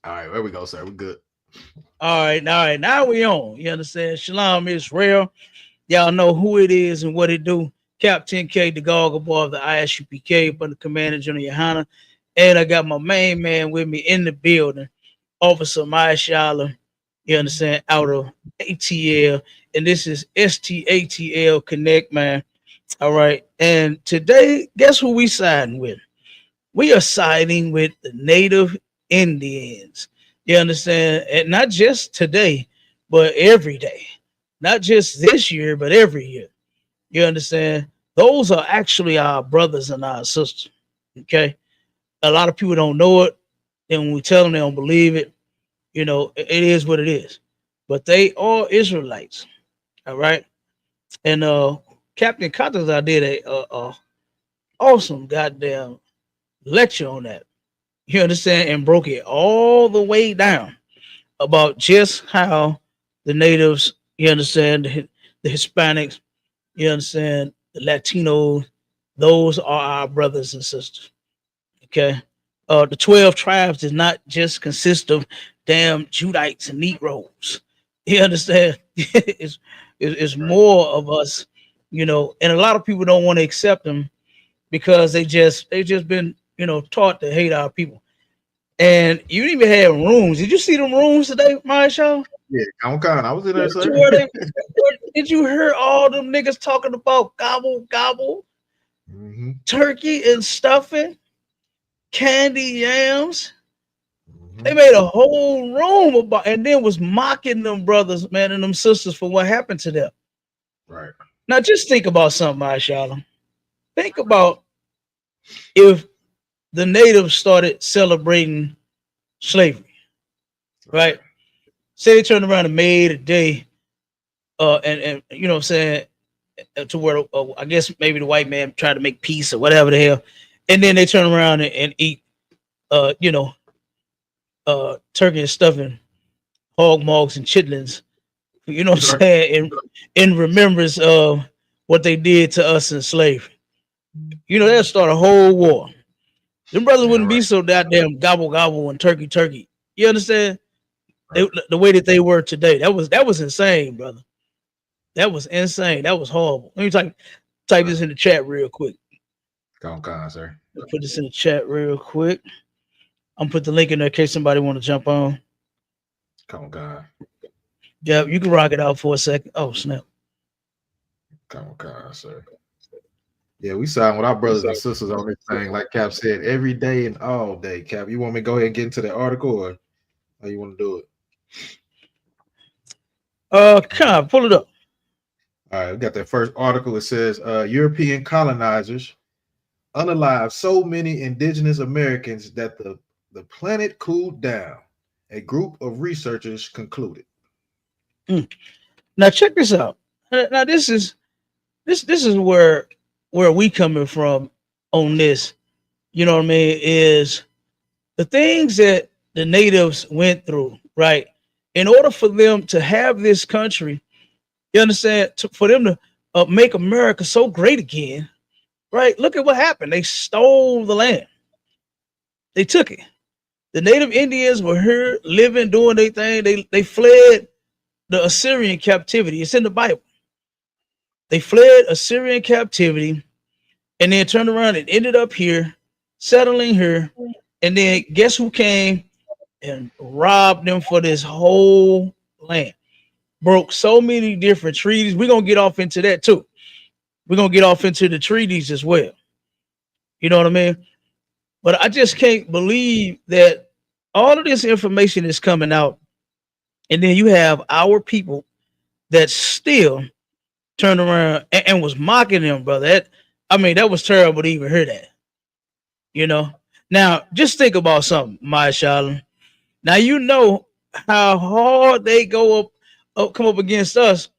All right, there we go, sir. We're good. All right, all right. Now we on. You understand? Shalom Israel. Y'all know who it is and what it do. Captain K, the Goggle Boy of the ISUPK, but the Commander General YAHANNA. And I got my main man with me in the building, Officer Maya Shala. You understand? Out of ATL. And this is STATL Connect, man. All right. And today, guess who we siding with? We are siding with the native Indians. You understand? And not just today, but every day. Not just this year, but every year. You understand? Those are actually our brothers and our sisters. Okay. A lot of people don't know it. And when we tell them, they don't believe it. You know, it is what it is. But they are Israelites. All right. And Captain Cottons, I did a awesome goddamn lecture on that. You understand? And broke it all the way down about just how the natives, you understand, the Hispanics, you understand, the Latinos, those are our brothers and sisters. Okay. The 12 tribes does not just consist of damn Judites and Negroes. You understand? It's Right. more of us, you know, and a lot of people don't want to accept them because they just been, you know, taught to hate our people. And you even had rooms. Did you see them rooms today, Marshall? Yeah, I'm kind. I was in there, To sir. where they, did you hear all them niggas talking about gobble gobble, hmm turkey and stuffing, candy yams? They hmm made a whole room about, and then was mocking them brothers, man, and them sisters for what happened to them. Right. Now, just think about something, Marshall. Think about if the natives started celebrating slavery, Right. right? Say they turned around and made a day, and you know what I'm saying, to where I guess maybe the white man tried to make peace or whatever the hell, and then they turn around and eat, you know, turkey and stuffing, hog mugs and chitlins. You know what I'm Right. saying, in remembrance of what they did to us in slavery. You know, they'll start a whole war. Them brothers Yeah. wouldn't Right. be so goddamn gobble gobble and turkey turkey. You understand? Right. The way that they were today. That was insane, brother. That was insane. That was horrible. Let me type Right. this in the chat real quick. Come on, sir. Put this in the chat real quick. I'm gonna put the link in there in case somebody want to jump on. Come on, Yeah, you can rock it out for a second. Oh snap! sir. Yeah, we sign with our brothers and sisters on this thing, like Cap said, every day and all day. Cap, you want me to go ahead and get into the article, or how you want to do it? Come on, pull it up. All right, we got that first article. It says European colonizers unalive so many indigenous Americans that the planet cooled down. A group of researchers concluded. Mm. Now check this out. Now this is where we coming from on this. You know what I mean? Is the things that the natives went through, right? In order for them to have this country, you understand, for them to make America so great again, right? Look at what happened. They stole the land. They took it. The native Indians were here living, doing their thing. They fled the Assyrian captivity. It's in the Bible. They fled Assyrian captivity and then turned around and ended up here, settling here. And then guess who came and robbed them for this whole land? Broke so many different treaties. We're gonna get off into that too. We're gonna get off into the treaties as well. You know what I mean? But I just can't believe that all of this information is coming out, and then you have our people that still turned around and was mocking them, brother. I mean, that was terrible to even hear that. You know. Now, just think about something, my Shalom. Now you know how hard they come up against us.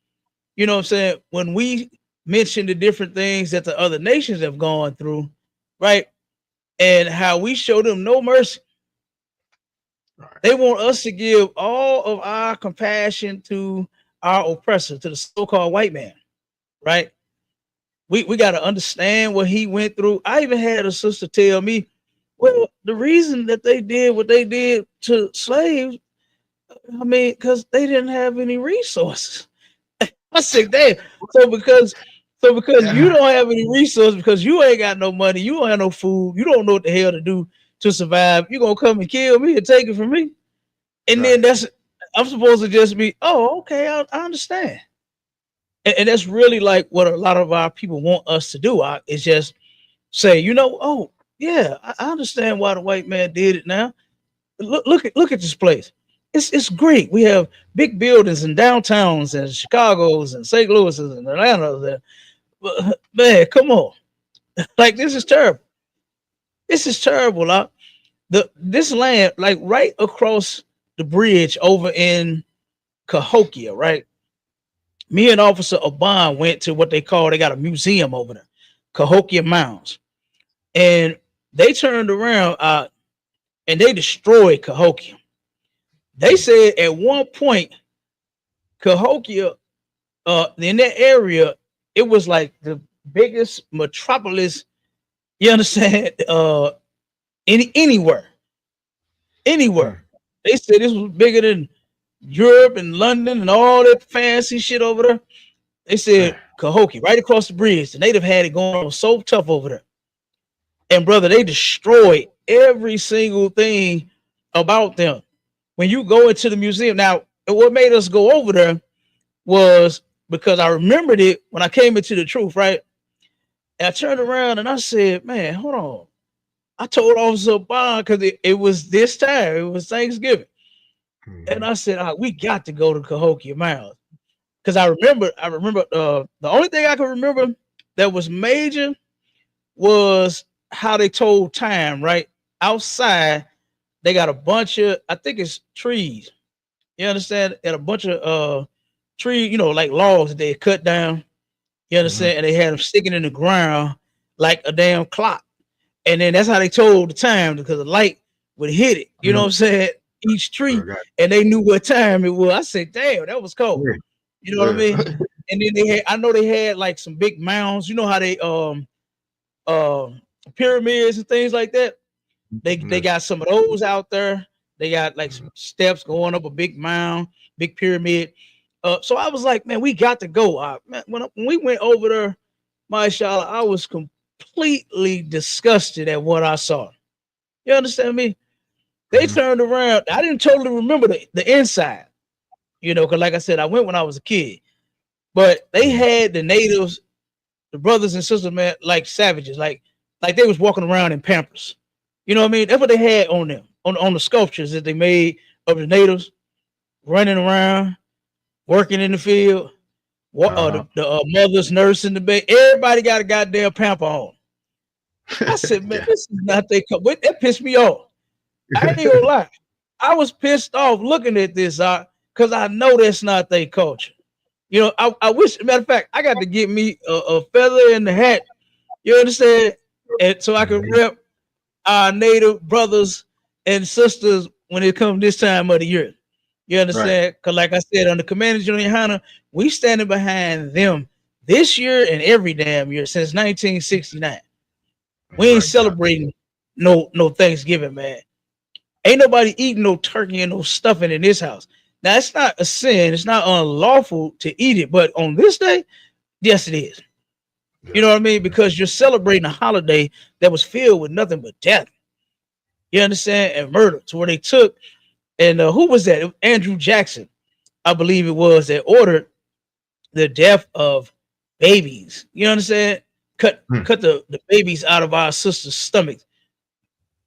You know what I'm saying? When we mention the different things that the other nations have gone through, right? And how we show them no mercy. All right. They want us to give all of our compassion to our oppressor, to the so-called white man, right? We got to understand what he went through. I even had a sister tell me, Well, the reason that they did what they did to slaves, I mean, because they didn't have any resources. I said, damn. So because because you Yeah. don't have any resources, because you ain't got no money, you don't have no food, you don't know what the hell to do to survive. You gonna come and kill me and take it from me, and then Right. that's I'm supposed to just be, oh, okay, I understand. And that's really like what a lot of our people want us to do. Is just say, oh yeah, I understand why the white man did it now. Look at this place. It's great. We have big buildings and downtowns and Chicago's and St. Louis's and Atlanta's. Man, come on. Like this is terrible. This is terrible. This land, like right across the bridge over in Cahokia, right? Me and Officer Obon went to what they got a museum over there, Cahokia Mounds. And they turned around and they destroyed Cahokia. They said at one point, Cahokia, in that area, it was like the biggest metropolis. You understand? Anywhere, Hmm. anywhere. They said this was bigger than Europe and London and all that fancy shit over there. They said Cahokia, right across the bridge. The native had it going on so tough over there. And brother, they destroyed every single thing about them. When you go into the museum, now what made us go over there was because I remembered it when I came into the truth, right? And I turned around and I said, man, hold on. I told Officer Bond because it was this time, it was Thanksgiving. And Hmm. I said, we got to go to Cahokia Mounds. Because I remember the only thing I can remember that was major was how they told time, right? Outside, they got a bunch of, I think it's trees. You understand? And a bunch of trees, like logs that they cut down. You Hmm. understand? And they had them sticking in the ground like a damn clock. And then that's how they told the time because the light would hit it. You know what I'm saying? Each tree, Got and they knew what time it was. I said, damn, that was cold. yeah. You know what I Yeah. mean? And then I know they had like some big mounds. You know how they pyramids and things like that. They Yes. got some of those out there. They got like some steps going up a big mound, big pyramid. So I was like, man, we got to go. Man, when we went over there, mashallah, I was completely disgusted at what I saw. You understand me? They Mhm. turned around. I didn't totally remember the inside, because like I said, I went when I was a kid. But they Mhm. had the natives, the brothers and sisters, man, like savages, like they was walking around in Pampers. You know what I mean? That's what they had on them, on the sculptures that they made of the natives running around, working in the field. Uh-huh. The mothers nursing the baby. Everybody got a goddamn pamper on. I said, man, Yeah. this is not they. That pissed me off. I ain't gonna lie. I was pissed off looking at this, because I know that's not their culture. I wish, matter of fact, I got to get me a feather in the hat. You understand? And so I can Mhm. rep our native brothers and sisters when it comes this time of the year. You Right. understand? Because, like I said, on the Commander Junior HANNA, we standing behind them this year and every damn year since 1969. We ain't Right. God. celebrating no Thanksgiving, man. Ain't nobody eating no turkey and no stuffing in this house. Now it's not a sin, it's not unlawful to eat it, but on this day, yes, it is. You Yeah. know what I mean? Yeah. Because you're celebrating a holiday that was filled with nothing but death. You understand? And murder. To where they took, and who was that? It was Andrew Jackson, I believe it was, that ordered the death of babies. You understand? Cut Hmm. cut the babies out of our sisters' stomachs,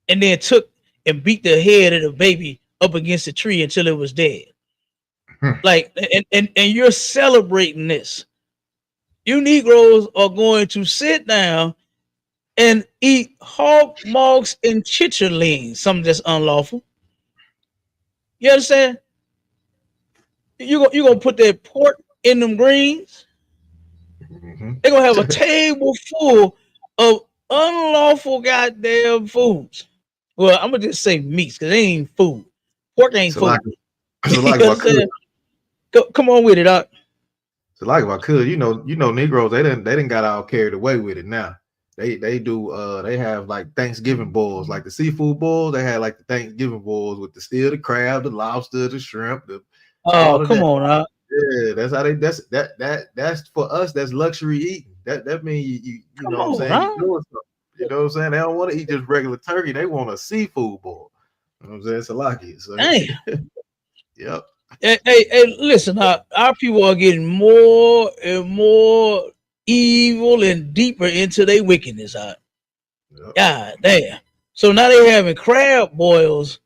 and then took and beat the head of the baby up against a tree until it was dead. Hmm. Like, and you're celebrating this. You Negroes are going to sit down and eat hog mugs and chitterlings, something that's unlawful. You understand? You gonna put that pork in them greens. Mhm. They're gonna have a table full of unlawful goddamn foods. Well, I'm gonna just say meats because they ain't food. Pork ain't So like, food. so You like if I could, understand? Come on with it, Doc. so like if I could, Negroes, they didn't got all carried away with it now. They do they have like Thanksgiving bowls, like the seafood bowls. They had like the Thanksgiving bowls with the crab, the lobster, the shrimp, Oh, all of come that. on, huh? Yeah, that's how they. That's for us. That's luxury eating. That means you Come know what I'm on, saying. You huh? doing something. You know what I'm saying. They don't want to eat just regular turkey. They want a seafood bowl. You know what I'm saying. Salaki. So Damn. yep. Hey, listen, our people are getting more and more evil and deeper into their wickedness. Yep. God damn. So now they having crab boils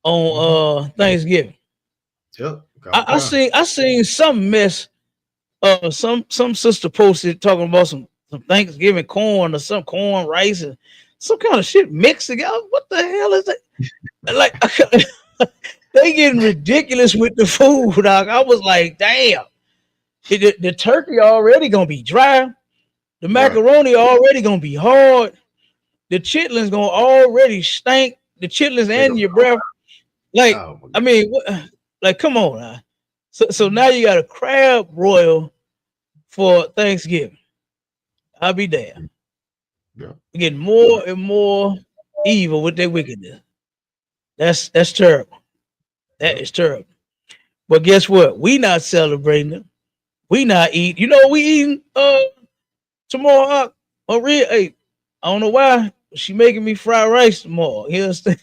Mm-hmm. on Thanksgiving. Yep. I seen some mess. Some sister posted talking about some Thanksgiving corn or some corn rice and some kind of shit mixed together. What the hell is that? Like they getting ridiculous with the food, dog. I was like, damn. The turkey already gonna be dry. The Right. macaroni already gonna be hard. The chitlins gonna already stink. The chitlins They and go. your breath. Like, Oh my I god. mean, what, like, come on now. So now you got a crab royal for Thanksgiving. I'll be damned. Yep. We're getting more and more evil with their wickedness. That's terrible. That Yep. is terrible. But guess what? We not celebrating it. We not eating. You know what we eating tomorrow? Maria, hey, I don't know why she making me fried rice tomorrow. You understand?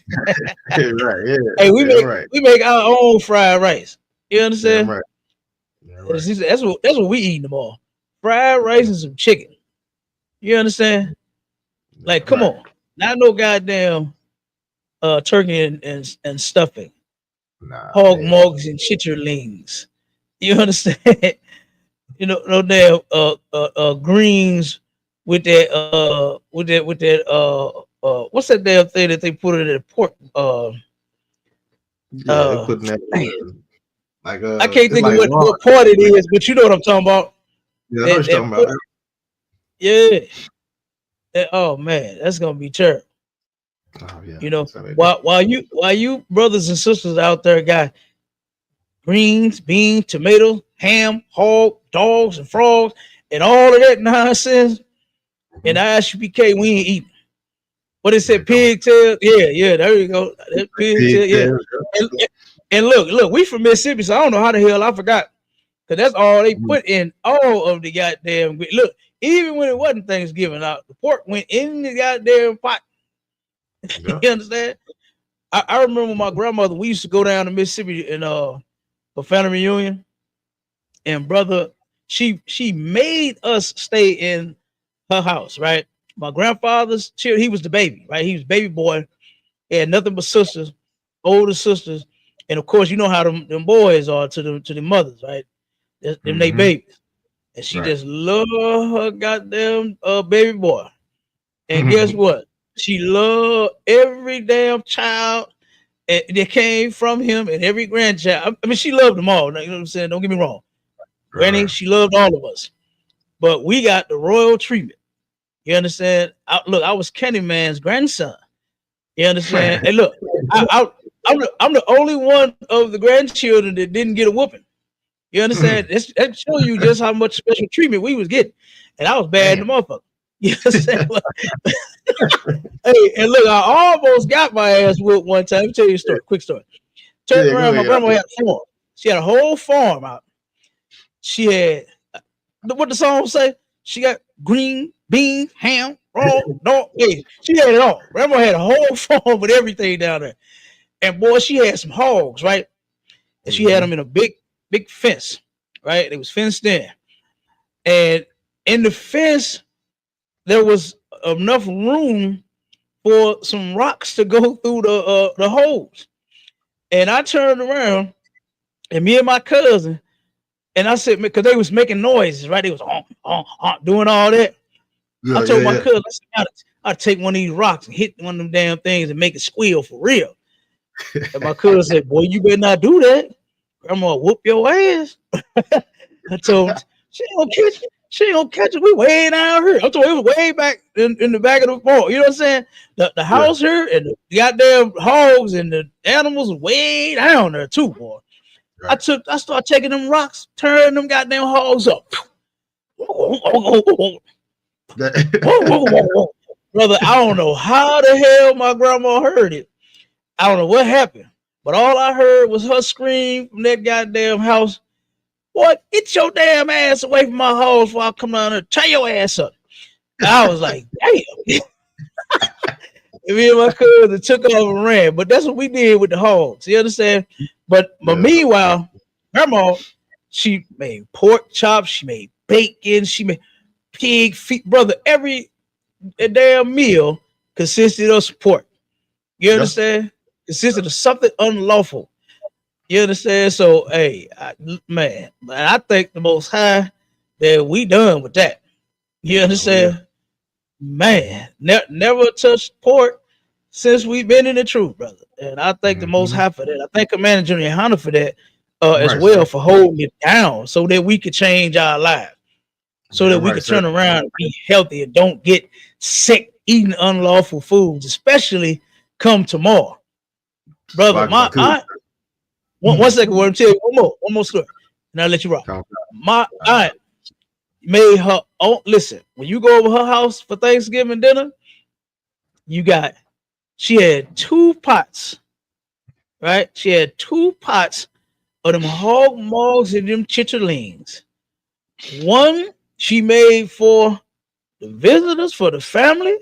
Right. Yeah. Hey, we Damn make right. we make our own fried rice. You Damn understand? right. Damn And right. that's what we eating tomorrow. Fried rice and some chicken. You understand? Like, come Right. on. Not no goddamn turkey and stuffing. Nah. Hog Hell. mugs and chitterlings. You understand? No damn greens with that what's that damn thing that they put in the pork Yeah. They uh putting that man, like I can't it's think of like raw. what part it is, but you know what I'm talking about. Yeah. I know what That you're that talking about. pork, yeah. Oh man, that's gonna be terrible. Oh yeah. You know, So they do. while you brothers and sisters out there got greens, beans, tomatoes, ham, hog, dogs, and frogs, and all of that nonsense. And Mhm. ISUPK, we ain't eating. What it Yeah. said, Don't pigtail. Yeah, there you go. That pigtail, yeah. pigtails. And, and look, we from Mississippi, so I don't know how the hell I forgot. Because that's all they Mhm. put in all of the goddamn. Look, even when it wasn't Thanksgiving, out the pork went in the goddamn pot. Yeah. You understand? I remember my grandmother. We used to go down to Mississippi and for family reunion, and brother, she made us stay in her house, right? My grandfather's he was the baby, right? He was baby boy. He had nothing but sisters, older sisters, and of course, you know how them boys are to the mothers, right? Them they Hmm. babies, and she Right. just loved her goddamn baby boy. And guess what? She loved every damn child that came from him and every grandchild. I mean, she loved them all. You know what I'm saying? Don't get me wrong. Granny, Right. she loved all of us, but we got the royal treatment. You understand? Look, I was Kenny Man's grandson. You Right. understand? Hey, look, I'm the only one of the grandchildren that didn't get a whooping. You understand? That show you just how much special treatment we was getting, and I was bad in Damn. the motherfucker. You understand? Hey, and look, I almost got my ass whooped one time. Let me tell you a story, quick story. Turned Yeah. Go around, my ahead. grandma had a farm. She had a whole farm out. She had what the song say? She got green beans, ham, raw, dog. Yeah, she had it all. Grandma had a whole farm with everything down there. And boy, she had some hogs, right? And she had Hmm. them in a big fence, right? It was fenced in. And in the fence, there was enough room for some rocks to go through the holes. And I turned around, and me and my cousin, and I said, because they was making noises, right? They was doing all that. I Yeah. Yeah. told my Yeah. cousin, I said, I'd take one of these rocks and hit one of them damn things and make it squeal for real. And my cousin said, boy, you better not do that. I'm gonna whoop your ass. I told him, she ain't gonna catch it. She ain't gonna catch it. We way down here. I told him it was way back in the back of the farm. You know what I'm saying? The Yeah. house here and the goddamn hogs and the animals way down there too, boy. Right. I started taking them rocks, turning them goddamn hogs up. Whoa, whoa, whoa, whoa. Brother, I don't know how the hell my grandma heard it. I don't know what happened, but all I heard was her scream from that goddamn house. Boy, get your damn ass away from my house before I come down there. Tie your ass up. I was like, damn. Me and my cousin took off and ran. But that's what we did with the hogs. You understand? But meanwhile, grandma, she made pork chops, she made bacon, she made pig feet. Brother, every damn meal consisted of some pork. You understand? Consisted of something unlawful. You understand? So, hey, man, I think the Most High that we done with that. You understand? Man, never touched pork since we've been in the truth, brother. And I thank the Most High for that. I thank Commander Junior HISPANICS for that as well, for holding it down so that we could change our lives, so that we could turn around and be healthy and don't get sick eating unlawful foods, especially come tomorrow. Brother, my aunt, one second, I'm tell you one more story, and I'll let you rock. My aunt made her own. Listen, when you go over her house for Thanksgiving dinner, she had 2 pots, right? She had 2 pots of them hog maws and them chitterlings. One she made for the visitors, for the family,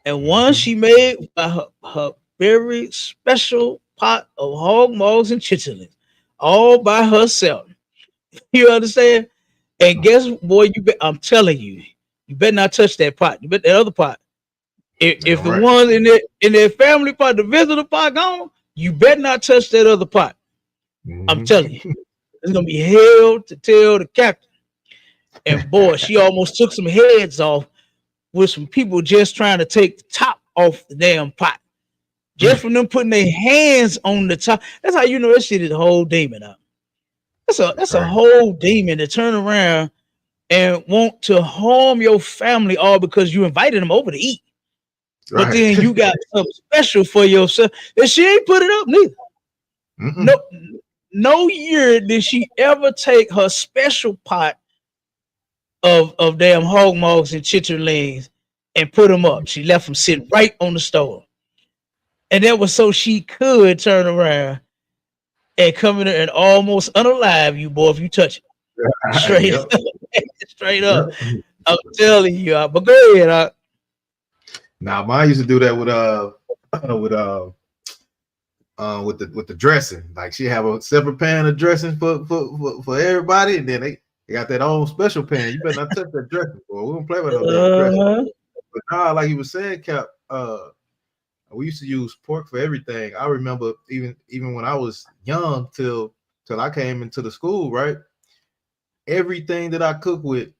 and one she made by her very special pot of hog maws and chitterlings, all by herself. You understand? And guess, boy, I'm telling you, you better not touch that pot. You bet that other pot. If the one in their family pot, the visitor pot gone, you better not touch that other pot. I'm telling you, it's gonna be hell to tell the captain. And boy, she almost took some heads off with some people just trying to take the top off the damn pot. Just from them putting their hands on the top. That's how you know that shit is a whole demon up. That's a whole demon to turn around and want to harm your family all because you invited them over to eat. But then you got something special for yourself. And she ain't put it up neither. No year did she ever take her special pot of damn hog maws and chitterlings and put them up. She left them sitting right on the stove. And that was so she could turn around and come in there and almost unalive you, boy, if you touch it. Straight up. Straight up. I'm telling you. But go ahead. Now, mine used to do that with the dressing. Like she have a separate pan of dressing for everybody, and then they got that own special pan. You better not touch that dressing, boy. We don't play with no dressing. But now, like you were saying, Cap, we used to use pork for everything. I remember even when I was young till I came into the school, right? Everything that I cooked with,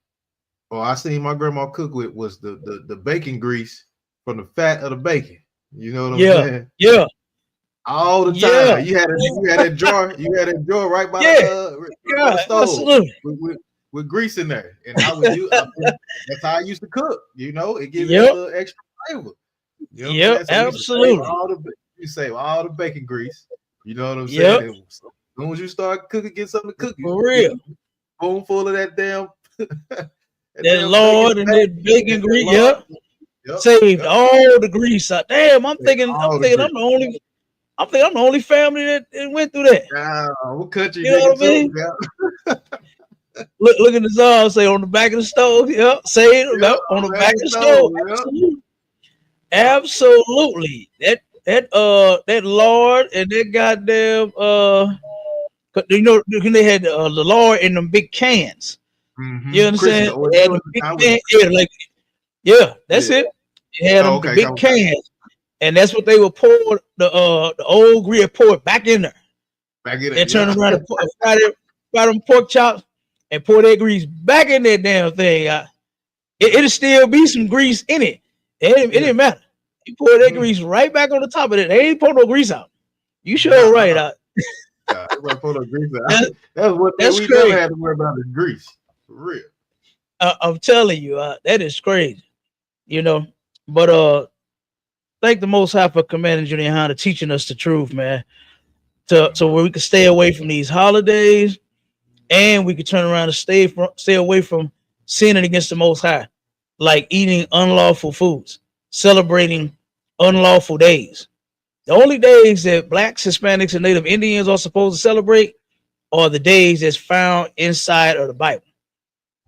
or I seen my grandma cook with, was the bacon grease from the fat of the bacon. You know what I'm saying? Yeah. All the time. You had that jar. You had that jar right by the stove with grease in there, and that's how I used to cook. You know, it gives you a little extra flavor. You know absolutely. You save all the bacon grease. You know what I'm saying? As soon as you start cooking, get something to cook. For real. Spoonful of that damn that Lord and that bacon grease. Saved all the grease out. Damn, I'm thinking I'm the only family that went through that. What country? You know what I mean? Look at the song, say on the back of the stove. Say it on the back of the stove. Absolutely. That Lord and that goddamn you know they had the Lord in them big cans. You understand? That's it. They had them big cans, and that's what they would pour the old grease, pour it back in there. And turn around and fry them pork chops and pour that grease back in that damn thing. It'll still be some grease in it. It didn't matter. You pour that grease right back on the top of it. They ain't pour no grease out. You sure right out. Everybody pour no grease out. That's we crazy. Never had to worry about the grease. For real. I'm telling you, that is crazy. You know, but thank the Most High for Commander Junior HISPANICS teaching us the truth, man. So where we can stay away from these holidays, and we can turn around and stay away from sinning against the Most High. like eating unlawful foods, celebrating unlawful days. The only days that blacks, Hispanics, and Native Indians are supposed to celebrate are the days that's found inside of the Bible,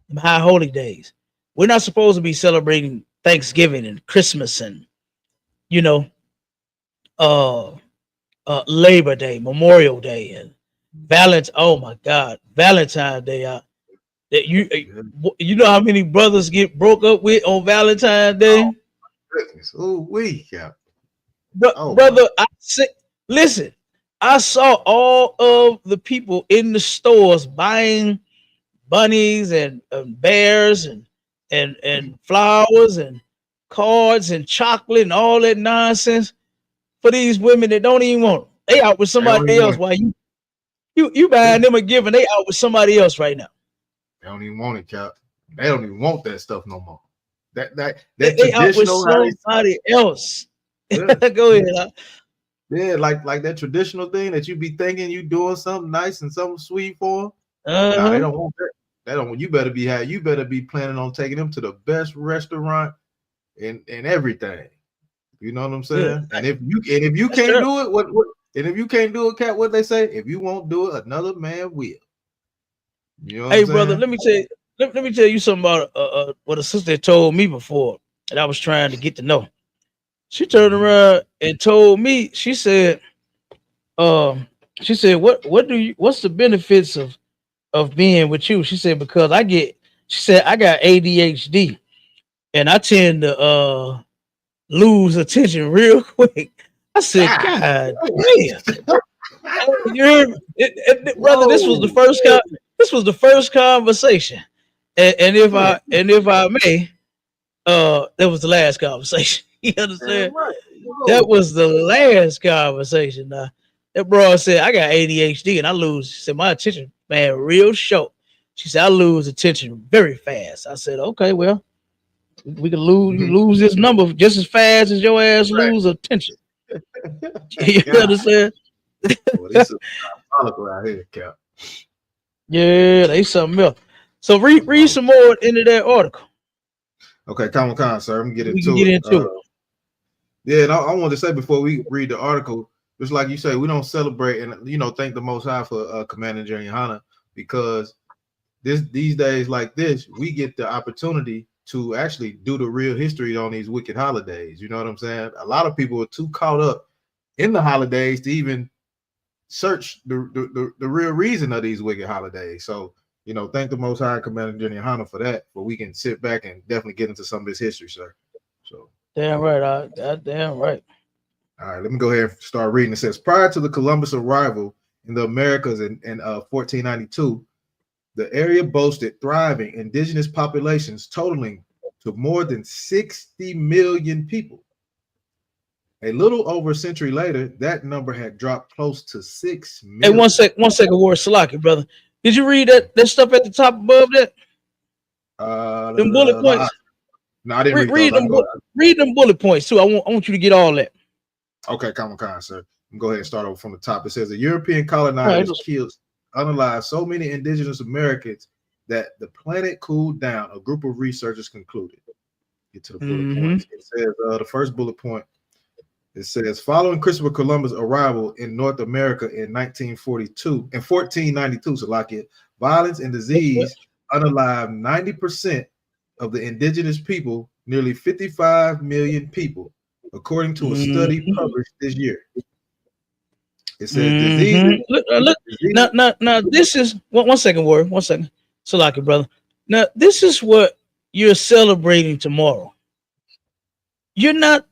the high holy days. We're not supposed to be celebrating Thanksgiving and Christmas and you know, uh, Labor Day, Memorial Day, and Valentine. Oh my God, Valentine's Day. That Yeah. you know how many brothers get broke up with on Valentine's Oh Day, goodness. Oh we yeah. Oh my brother. I said, listen, I saw all of the people in the stores buying bunnies and bears and flowers and cards and chocolate and all that nonsense for these women that don't even want them. They out with they don't somebody even else want while you it. buying them a gift and they out with somebody else right now. They don't even want it, Cap. They don't even want that stuff no more. They, That they out with traditional how they somebody else. yeah. Go ahead. Huh? Yeah, like that traditional thing that you be thinking you doing something nice and something sweet for them. Nah, they Uh-huh. don't want that. They don't. You better be planning on taking them to the best restaurant and everything. You know what I'm Yeah. saying? And if you That's can't terrible. do it, what and if you can't do it, Cat, what they say? If you won't do it, another man will. You know what I'm Hey, brother, saying? let me tell you something about what a sister told me before that I was trying to get to know. She turned Mm-hmm. around and told me, um, she said, what's the benefits of being with you? She said, because she said, I got ADHD and I tend to lose attention real quick. I said, God, God damn. You heard me? Brother, whoa, this was the first conversation. And man, if I may, that was the last conversation. You damn understand? right. That Whoa. was the last conversation. Now, that bro said, I got ADHD and I lose. She said, my attention, man, real short. She said, I lose attention very fast. I said, okay, well, we can lose, you Mhm. lose this number just as fast as your ass lose attention. You God, understand? boy, this is diabolical out here, Cap. Yeah, they something else. So read Wow. some more into that article. Okay, Common Con, sir. I'm gonna get We can into get it. into it. Yeah, and I wanted to say before we read the article, just like you say, we don't celebrate and thank the Most High for Commander General Yohana because these days like this, we get the opportunity to actually do the real history on these wicked holidays. You know what I'm saying? A lot of people are too caught up in the holidays to even search the real reason of these wicked holidays. So, thank the Most High Commander General Yohana for that, but we can sit back and definitely get into some of this history, sir. So, Damn right, damn right. all right, let me go ahead and start reading. It says, prior to the Columbus arrival in the Americas in 1492, the area boasted thriving indigenous populations totaling to more than 60 million people. A little over a century later, that number had dropped close to 6 Hey, million. one second, word Salaki, brother. Did you read that stuff at the top above that? Them bullet No, points. I didn't read those. Read I can go. read them bullet points too. I want you to get all that. Okay, come on, sir. Go ahead and start over from the top. It says the European All right. colonizers killed, unalive so many indigenous Americans that the planet cooled down, a group of researchers concluded. Get to the bullet Mm-hmm. points. It says the first bullet point. It says following Christopher Columbus' arrival in North America in 1942 and 1492, so like it, violence and disease unalived 90% of the indigenous people, nearly 55 million people, according to a study Mm-hmm. published this year. It says Mm-hmm. Look. diseases. Now. This is one second, word. 1 second, Salaki, brother. Now, this is what you're celebrating tomorrow. You're not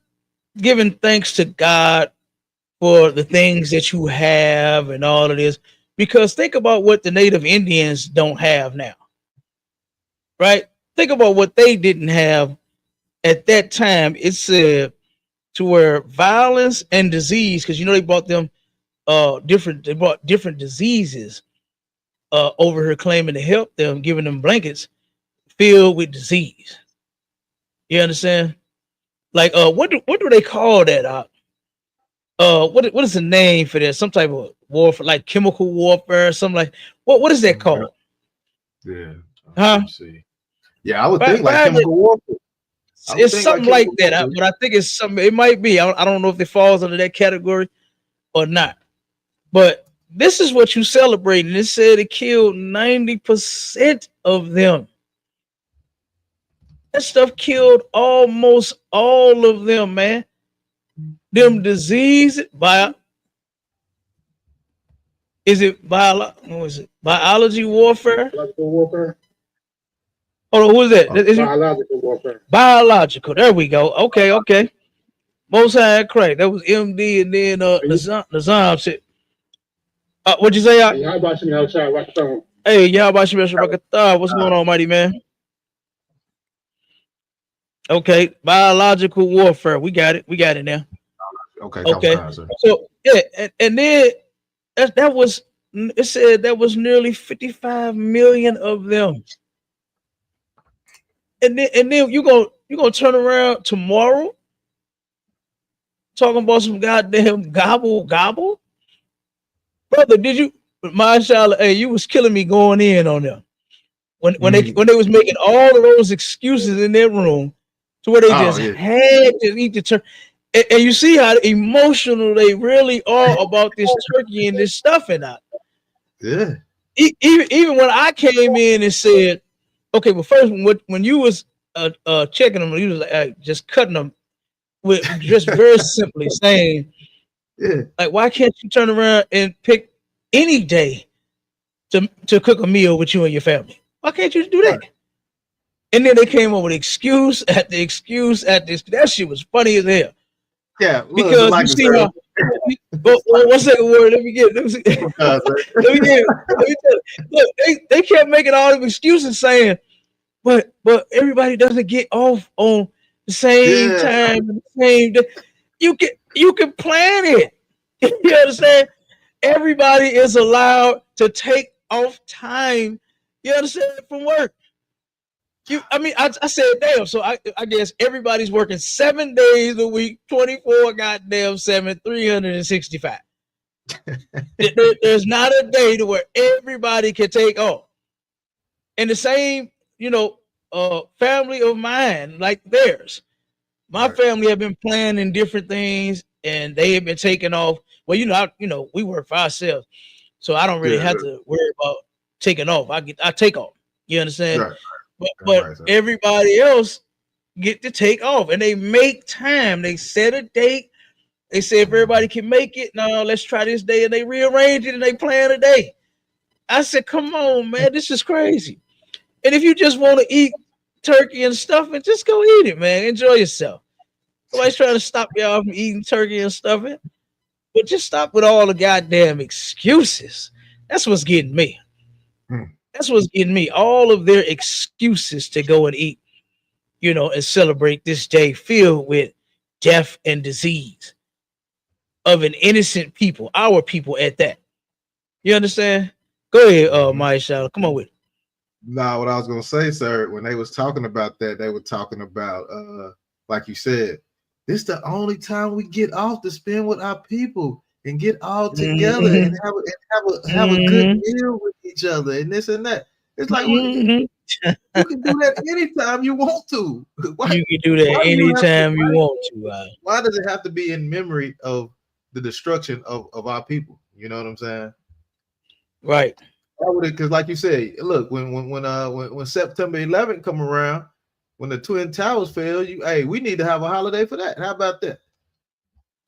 giving thanks to God for the things that you have and all of this, because think about what the Native Indians don't have now, right? Think about what they didn't have at that time. It said to where violence and disease, because they brought them they brought different diseases over here claiming to help them, giving them blankets filled with disease. You understand? Like what do they call that? What is the name for that? Some type of warfare, like chemical warfare, something like what is that Yeah, called? yeah. Let Huh? me see. Yeah, I would think like Find it. chemical warfare. I would It's think like something like that, California. but I think it's something. It might be. I don't know if it falls under that category or not. But this is what you celebrating. It said it killed 90% of them. That stuff killed almost all of them, man. Them disease by is it what is it? Biology warfare? Biological warfare. Hold on, who is that? Is it Biological warfare. biological? There we go. Okay, okay. Most high crack. That was MD, and then the shit. What'd you say? Hey, how about you outside? Watch the phone. Hey, y'all about you, what's going on, mighty man? Okay, biological warfare. We got it. We got it now. Okay. Okay. So yeah, and then that was it said that was nearly 55 million of them. And then you gonna turn around tomorrow talking about some goddamn gobble, brother. Did you, mashallah? Hey, you was killing me going in on them when they was making all of those excuses in their room to where they just had to eat the turkey. And you see how emotional they really are about this turkey and this stuff and that. Yeah. Even when I came in and said, okay, well, first when you was checking them, you was like, just cutting them with just very simply saying, like, why can't you turn around and pick any day to cook a meal with you and your family? Why can't you do that? And then they came up with excuse after excuse at this. That shit was funny as hell. Yeah, because like you see how. One second word. Let me get. Let me get. Look, they kept making all these excuses, saying, but everybody doesn't get off on the same time, the same day. You can plan it. You understand? Everybody is allowed to take off time. You understand, from work. I said, damn. So I guess everybody's working 7 days a week, 24 goddamn 7, 365. There's not a day to where everybody can take off. And the same, family of mine, like theirs. My family have been planning different things, and they have been taking off. Well, we work for ourselves, so I don't really have to worry about taking off. I take off. You understand? Right. But everybody else get to take off, and they make time. They set a date. They say if everybody can make it, no, let's try this day, and they rearrange it and they plan a day. I said, come on, man, this is crazy. And if you just want to eat turkey and stuffing, just go eat it, man. Enjoy yourself. Nobody's trying to stop y'all from eating turkey and stuffing, but just stop with all the goddamn excuses. That's what's getting me. That's what's getting me. All of their excuses to go and eat, and celebrate this day filled with death and disease of an innocent people, our people at that. You understand? Go ahead, Maya Shala. Come on with it. Nah, what I was gonna say, sir, when they was talking about that, they were talking about like you said, this the only time we get off to spend with our people and get all together and have a good meal with each other and this and that. It's like you can do that anytime you want to. Why, you can do that anytime you want to. Why does it have to be in memory of the destruction of our people? You know what I'm saying? Right. Because, like you said, look, when September 11th come around, when the Twin Towers fell, we need to have a holiday for that. How about that?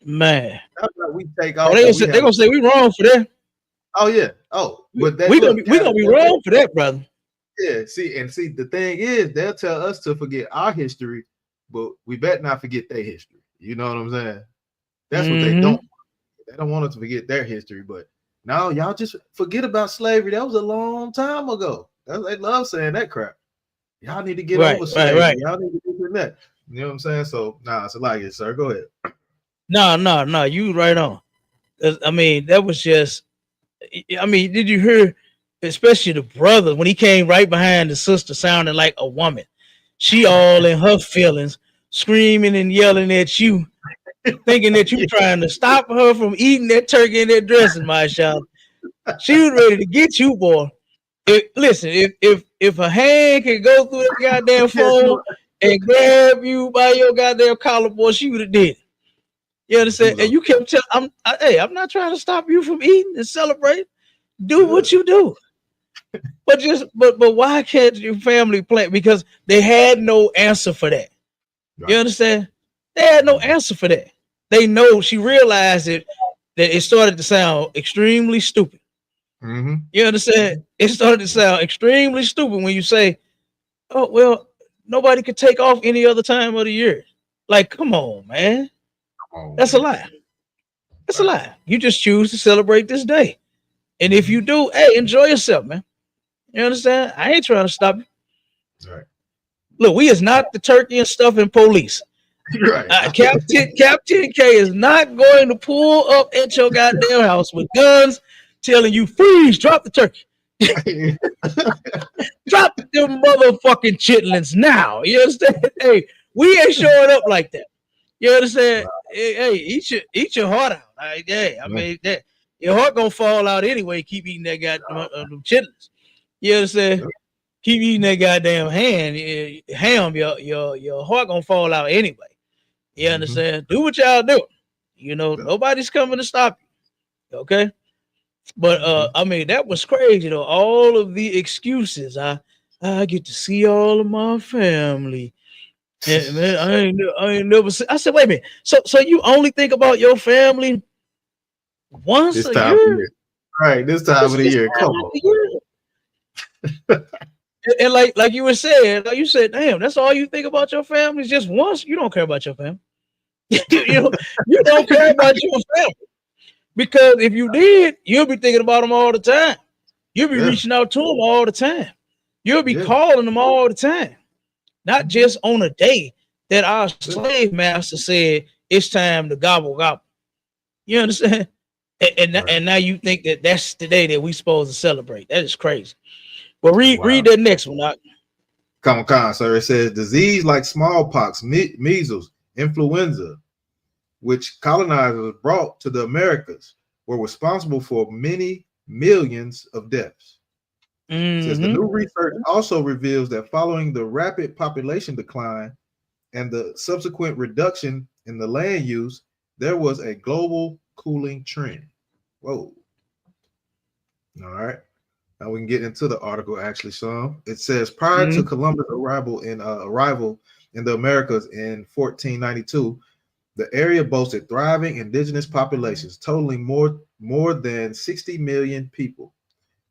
Man, how about we take off? They're gonna say we wrong for that. Oh yeah. Oh, but we gonna be wrong for that, brother. Yeah. See, the thing is, they'll tell us to forget our history, but we better not forget their history. You know what I'm saying? That's what they don't. They don't want us to forget their history, but no, y'all just forget about slavery. That was a long time ago. They love saying that crap. Y'all need to get over slavery. Right. Y'all need to do that. You know what I'm saying? So it's like it, sir. Go ahead. No, you right on. I mean, that was just. I mean, did you hear, especially the brother when he came right behind the sister, sounding like a woman? She all in her feelings, screaming and yelling at you, thinking that you trying to stop her from eating that turkey and that dressing, my child. She was ready to get you, boy. Listen, if her hand can go through that goddamn phone and grab you by your goddamn collar, boy, she would have did it. You understand? And you kept telling, I'm not trying to stop you from eating and celebrating. Do what you do. But why can't your family plan? Because they had no answer for that. Right. You understand? They had no answer for that. They know she realized it that it started to sound extremely stupid. Mm-hmm. You understand? It started to sound extremely stupid when you say, "Oh well, nobody could take off any other time of the year." Like, come on, man. That's a lie. That's a lie. You just choose to celebrate this day, and if you do, hey, enjoy yourself, man. You understand? I ain't trying to stop you. Right. Look, we is not the turkey and stuffing police. Right. Captain K is not going to pull up at your goddamn house with guns telling you, freeze, drop the turkey. Drop them motherfucking chitlins now. You understand? Hey, we ain't showing up like that. You understand? Wow. Hey, eat your heart out. I mean, that your heart gonna fall out anyway. Keep eating that goddamn chitlins. You understand? Keep eating that goddamn ham. Your heart gonna fall out anyway. You understand? Do what y'all do. You know, nobody's coming to stop you. Okay. But I mean, that was crazy though. All of the excuses. I get to see all of my family. And man, I ain't never seen. I said, wait a minute. So you only think about your family once this a time year? Of year. Right, this time of the year. Come on. And like you were saying, like you said, damn, that's all you think about your family is just once. You don't care about your family. you don't care about your family. Because if you did, you'll be thinking about them all the time. You'll be reaching out to them all the time. You'll be calling them all the time. Not just on a day that our slave master said it's time to gobble gobble. You understand? And now you think that that's the day that we supposed to celebrate. That is crazy. Well, read that next one out. Come on, sir. It says disease like smallpox, measles, influenza, which colonizers brought to the Americas, were responsible for many millions of deaths. Says the new research also reveals that following the rapid population decline and the subsequent reduction in the land use, there was a global cooling trend. Whoa. All right. Now we can get into the article actually some. It says prior to Columbus' arrival in the Americas in 1492, the area boasted thriving indigenous populations totaling more than 60 million people.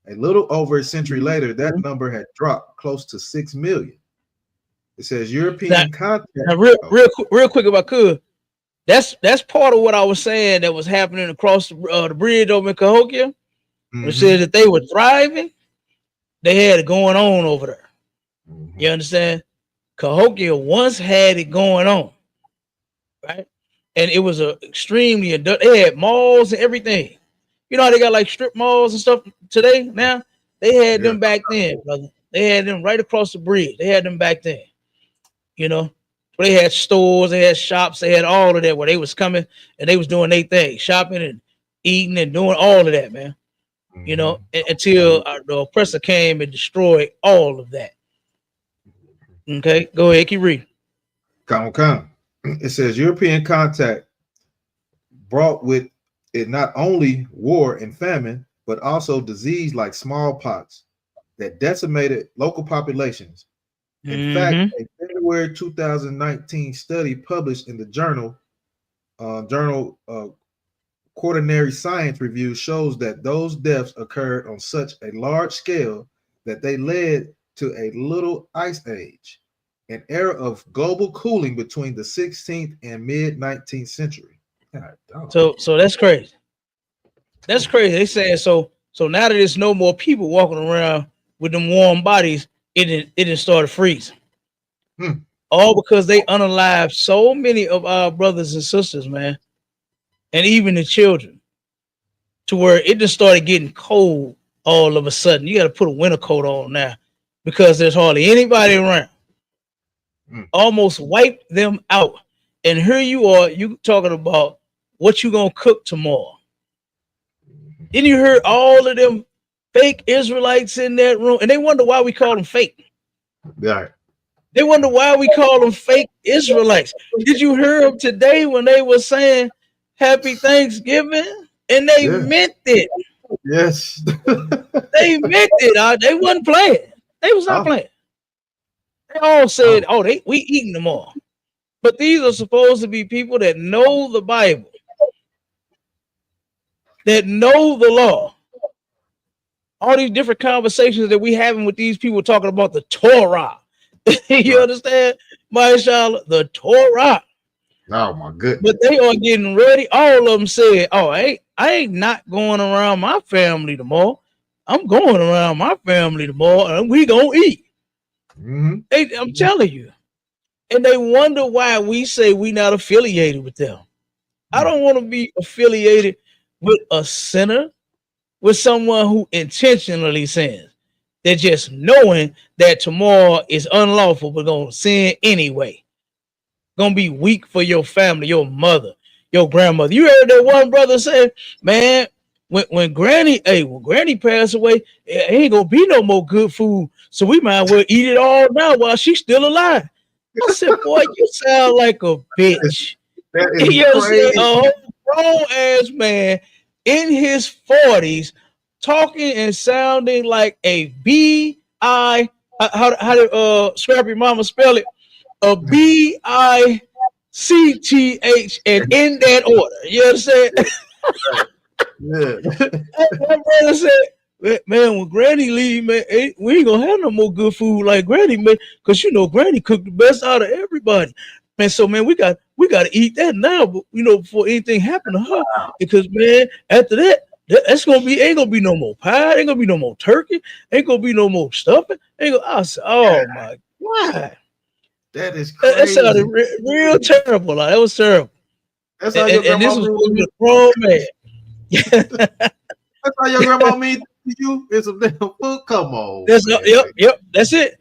A little over a century later, that number had dropped close to 6 million. It says European contact. Now real quick, if I could, that's part of what I was saying that was happening across the bridge over in Cahokia. It said that they were thriving. They had it going on over there. You understand? Cahokia once had it going on, right? And it was extremely. They had malls and everything. You know how they got like strip malls and stuff today? Now they had them back then, brother. They had them right across the bridge. They had them back then. You know, they had stores, they had shops, they had all of that where they was coming and they was doing their thing, shopping and eating and doing all of that, man. You know, until the oppressor came and destroyed all of that. Okay, go ahead, keep reading. Come. It says European contact brought with it not only war and famine, but also disease like smallpox that decimated local populations. In fact, a February 2019 study published in the journal Quaternary Science Review shows that those deaths occurred on such a large scale that they led to a little ice age, an era of global cooling between the 16th and mid-19th century. So that's crazy. That's crazy. They said so now that there's no more people walking around with them warm bodies, it didn't start freezing. All because they unalived so many of our brothers and sisters, man. And even the children, to where it just started getting cold all of a sudden. You got to put a winter coat on now because there's hardly anybody around. Almost wiped them out. And here you are, you talking about what you gonna cook tomorrow. Then you heard all of them fake Israelites in that room, and they wonder why we call them fake. Right. They wonder why we call them fake Israelites. Did you hear them today when they were saying Happy Thanksgiving? And they Yeah. meant it. Yes. They meant it. They wasn't playing. They was not Oh, playing. They all said, oh, "Oh, we eating them all." But these are supposed to be people that know the Bible, that know the law. All these different conversations that we having with these people talking about the Torah. You right. understand? Mashallah, the Torah. Oh my goodness. But they are getting ready. All of them said, "Oh, I ain't not going around my family tomorrow. I'm going around my family tomorrow, and we gonna eat." Mm-hmm. I'm telling you. And they wonder why we say we not affiliated with them. I don't want to be affiliated with a sinner, with someone who intentionally sins. They're just knowing that tomorrow is unlawful, but gonna sin anyway. Gonna be weak for your family, your mother, your grandmother. You heard that one brother say, "Man, when Granny passed away, it ain't gonna be no more good food. So we might as well eat it all now while she's still alive." I said, "Boy, you sound like a bitch." That is You know what I'm saying? A crazy. whole grown ass man in his 40s talking and sounding like a B-I. How did Scrappy Mama spell it? A B-I-C-T-H, and in that order. You know what I'm saying? Yeah. My brother said, "Man, when Granny leave, man, we ain't gonna have no more good food like Granny made, because you know Granny cooked the best out of everybody. Man, so man, we got to eat that now, but before anything happened to her, because man, after that's gonna be ain't gonna be no more pie, ain't gonna be no more turkey, ain't gonna be no more stuffing. I said, oh my god, That is that sounded crazy. real terrible. Like that was terrible, That's how your and grandma this was mean supposed to to be you. a grown man. That's how your grandma mean to you. It's some damn food. Come on, That's man. yep. That's it.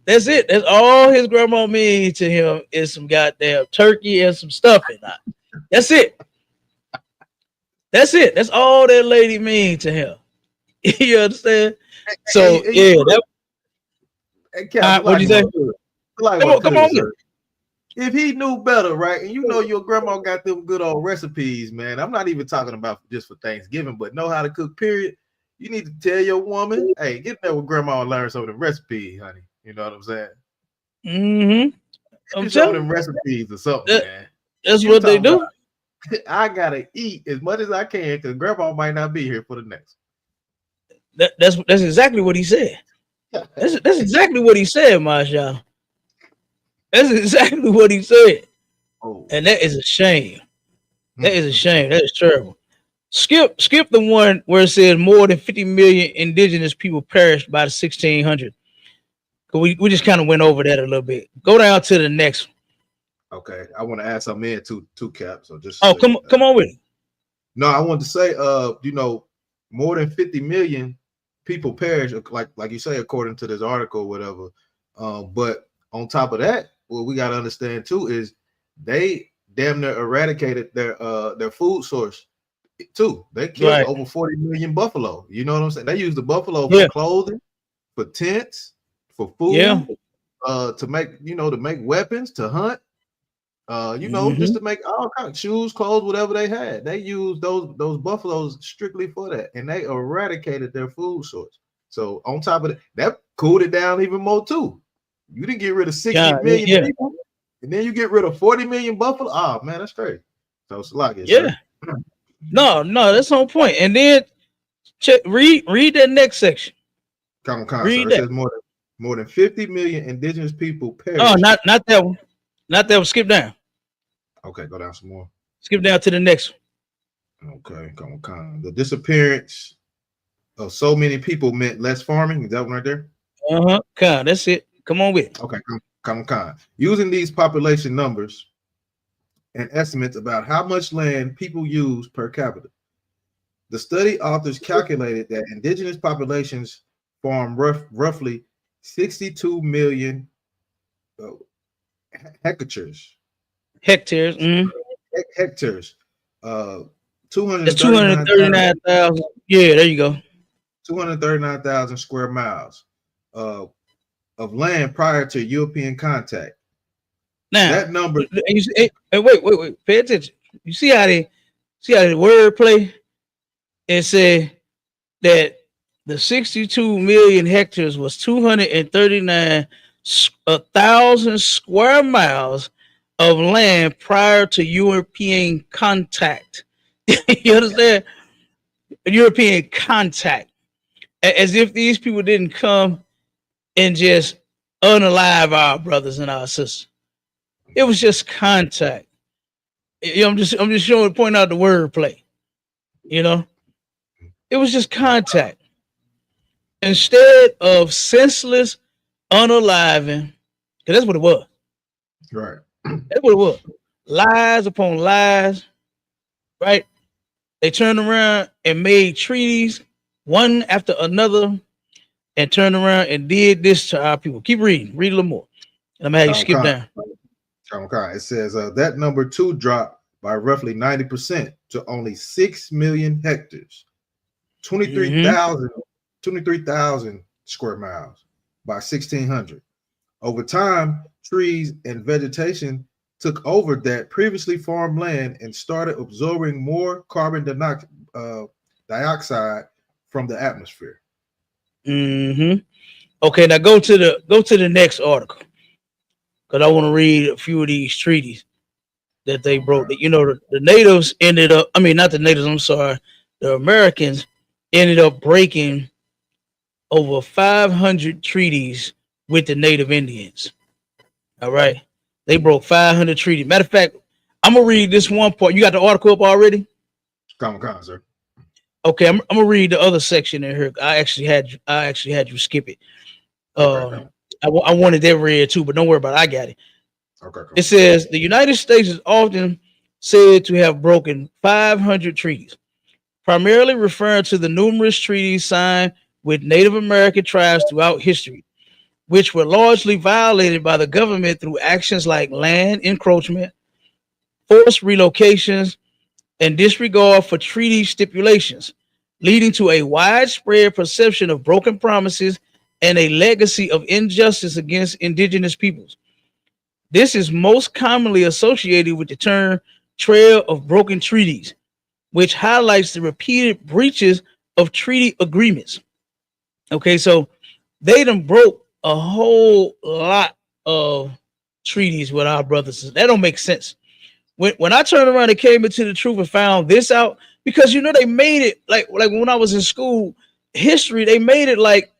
That's it. That's all his grandma means to him is some goddamn turkey and some stuffing. That's it. That's it. That's all that lady mean to him. You understand? So And you yeah, know, that. Cap, What'd you like say? what good. Like Come what on, come on. good, sir. If he knew better, right? And you know your grandma got them good old recipes, man. I'm not even talking about just for Thanksgiving, but know how to cook, period. You need to tell your woman, hey, get there with grandma and learn some of the recipes, honey. You know what I'm saying? Mm-hmm. Give I'm me some of telling them you, recipes or something, that, man. that's You what they talking about do. I gotta eat as much as I can because grandma might not be here for the next. That's exactly what he said. That's exactly what he said, Masha. That's exactly what he said. Oh, And that is a shame. That is a mm. shame. That is terrible. Skip the one where it says more than 50 million indigenous people perished by the 1600s. We just kind of went over that a little bit. Go down to the next one. Okay. I want to add something in two caps. So just Oh, say come on with it. no, I want to say more than 50 million people perish, like you say, according to this article or whatever. But on top of that, what we gotta understand too is they damn near eradicated their food source too. They killed Right. over 40 million buffalo. You know what I'm saying? They use the buffalo for Yeah. clothing, for tents, for Yeah. food, to make weapons, to hunt. Just Mm-hmm. to make all kinds of shoes, clothes, whatever they had. They used those buffaloes strictly for that, and they eradicated their food source. So on top of that cooled it down even more too. You didn't get rid of 60 God, million yeah. people, and then you get rid of 40 million buffalo. Oh man, that's crazy. So it's like it, Yeah. sir. No, that's on point. And then read that next section. Come on, sir. Read It that. says more than 50 million indigenous people Oh, perished. not that one. Not that one. Skip down. Okay, go down some more. Skip down to the next Okay, come on. The disappearance of so many people meant less farming. Is that one right there? one. God, that's it. Come on with it. Okay, come. Using these population numbers and estimates about how much land people use per capita, the study authors calculated that indigenous populations farm roughly 62 million uh, hectares. Hectares. Mm-hmm. Hectares. Uh, That's 239,000. Yeah, there you go. 239,000 square miles. Uh, of land prior to European contact. Now, That number, wait, pay attention. You see how the word play and say that the 62 million hectares was 239,000 square miles of land prior to European contact. You understand? European contact. As if these people didn't come and just unalive our brothers and our sisters. It was just contact. You know, I'm just showing, pointing out the wordplay. You know, it was just contact. Instead of senseless unaliving, because that's what it was. right? That's what it was. Lies upon lies, right? They turned around and made treaties one after another and turned around and did this to our people. Keep reading. Read a little more. And I'm going to have you skip down. It says that number two dropped by roughly 90% to only 6 million hectares, 23,000 square miles by 1600. Over time, trees and vegetation took over that previously farmed land and started absorbing more carbon dioxide from the atmosphere. Okay, now go to the next article, because I want to read a few of these treaties that they broke. You know, the natives ended up, I mean, not the natives, I'm sorry, the Americans ended up breaking over 500 treaties with the native Indians. All right. They broke 500 treaties. Matter of fact, I'm going to read this one part. You got the article up already? Come, sir. Okay, I'm going to read the other section in here. I actually had you skip it. I wanted that read too, but don't worry about it. I got it. Okay, cool. It says the United States is often said to have broken 500 treaties, primarily referring to the numerous treaties signed with Native American tribes throughout history, which were largely violated by the government through actions like land encroachment, forced relocations, and disregard for treaty stipulations, leading to a widespread perception of broken promises and a legacy of injustice against indigenous peoples. This is most commonly associated with the term trail of broken treaties, which highlights the repeated breaches of treaty agreements. Okay, so they done broke a whole lot of treaties with our brothers. That don't make sense. When I turned around and came into the truth and found this out, because you know they made it like when I was in school history, they made it like,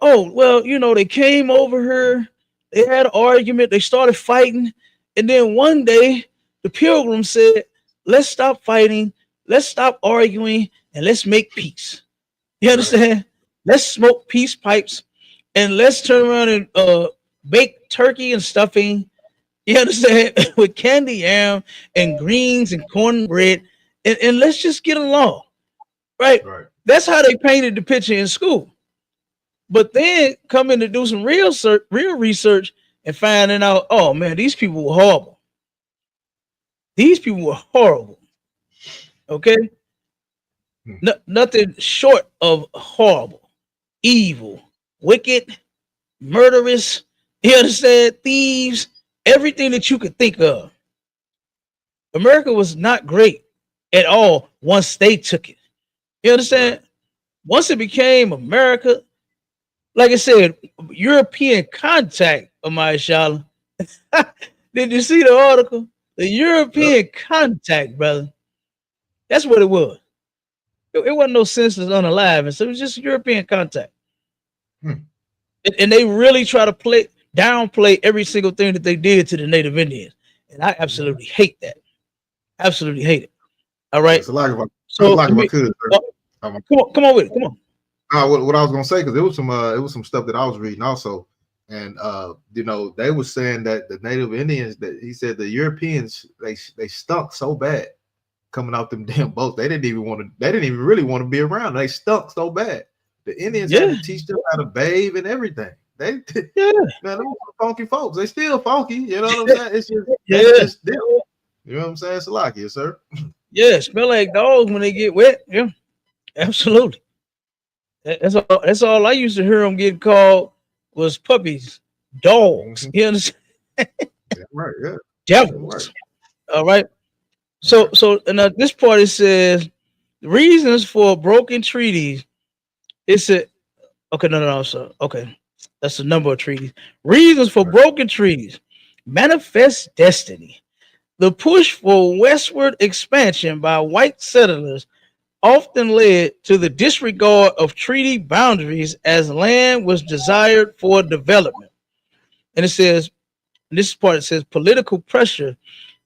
oh well, you know, they came over here, they had an argument, they started fighting, and then one day the Pilgrims said, "Let's stop fighting, let's stop arguing, and let's make peace." You understand? Right. Let's smoke peace pipes, and let's turn around and bake turkey and stuffing. You understand? With candy yam and greens and cornbread, and let's just get along, right? That's how they painted the picture in school. But then coming to do some real research and finding out, oh man, these people were horrible. These people were horrible. Okay, nothing short of horrible, evil, wicked, murderous. You understand? Thieves. Everything that you could think of. America was not great at all once they took it. You understand? Once it became America, like I said, European contact, Amaya Shala. Did you see the article? The European contact, brother. That's what it was. It wasn't no senseless unalive. So it was just European contact. And they really try to downplay every single thing that they did to the Native Indians. And I absolutely hate that. Absolutely hate it. All right. It's a lot of come on with it. Come on. What I was gonna say, because it was some stuff that I was reading also, and you know, they were saying that the Native Indians, that he said the Europeans, they stunk so bad coming out them damn boats. They didn't even really want to be around. They stunk so bad. The Indians had to teach them how to bathe and everything. Man, those funky folks. They still funky. You know what I'm saying? It's just them. You know what I'm saying? It's like, yes, sir. Yeah, smell like dogs when they get wet. Yeah, absolutely. That's all I used to hear them get called was puppies, dogs. You understand? Yeah, right. Yeah. Devils. All right. So this part it says reasons for broken treaties. It's a okay, no. So okay, that's the number of treaties. Reasons for broken treaties: manifest destiny. The push for westward expansion by white settlers often led to the disregard of treaty boundaries as land was desired for development. And it says, this part it says political pressure.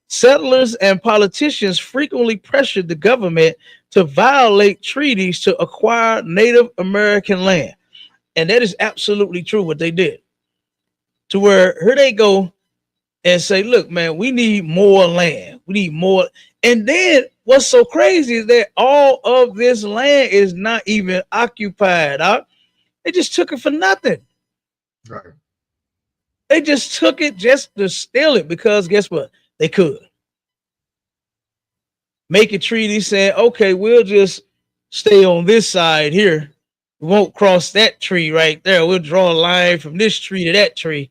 Settlers and politicians frequently pressured the government to violate treaties to acquire Native American land. And that is absolutely true what they did. To where here they go and say, look, man, we need more land. We need more. And then what's so crazy is that all of this land is not even occupied. They just took it for nothing. Right. They just took it just to steal it because guess what? They could. Make a treaty saying, okay, we'll just stay on this side here. We won't cross that tree right there. We'll draw a line from this tree to that tree.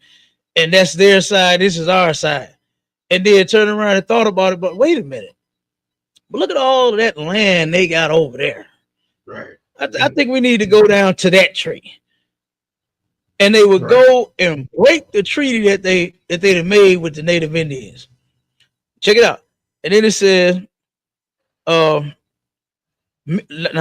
And that's their side. This is our side. And then turn around and thought about it. But wait a minute. But look at all of that land they got over there. Right. I think we need to go down to that tree. And they would go and break the treaty that they'd have made with the Native Indians. Check it out. And then it says, now